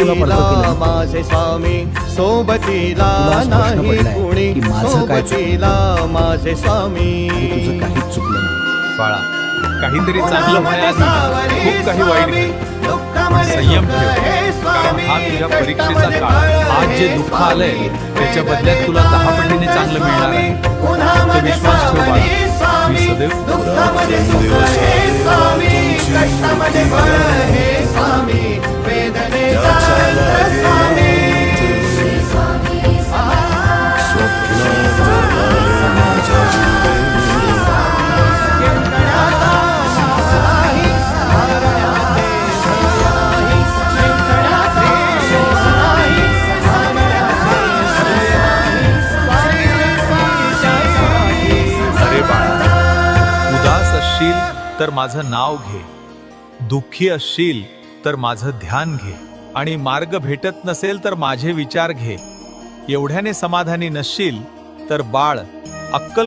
तुला पडतो की नाही? माझे स्वामी सोबतीला तुला आज प्रश्न नाही पडलाय कुणी की माझं काय चुकलं? सोबतीला माझे स्वामी आणि तुझं काहीच चुकलं नाही. बाळा, काहीतरी चांगलं होण्याआधी खूप काही वाईट घडतं. पण संयम ठेव, कारण हा तुझ्या परीक्षेचा काळ. आज जे दुःख आलंय त्याच्या बदल्यात तुला 10 पटीने चांगलं मिळणार आहे. फक्त विश्वास ठेव बाळा, मी सदैव दुःखामध्ये सुख हे स्वामी, कष्टामध्ये बळ हे स्वामी, वेदनेचा अंत स्वामी. अरे बाळा, उदास असशील तर माझं नाव घे, दुःखी असशील तर माझं ध्यान घे, आणि मार्ग भेटत नसेल तर माझे विचार घे. एवढ्याने समाधानी नसशील तर बाळ, अक्कल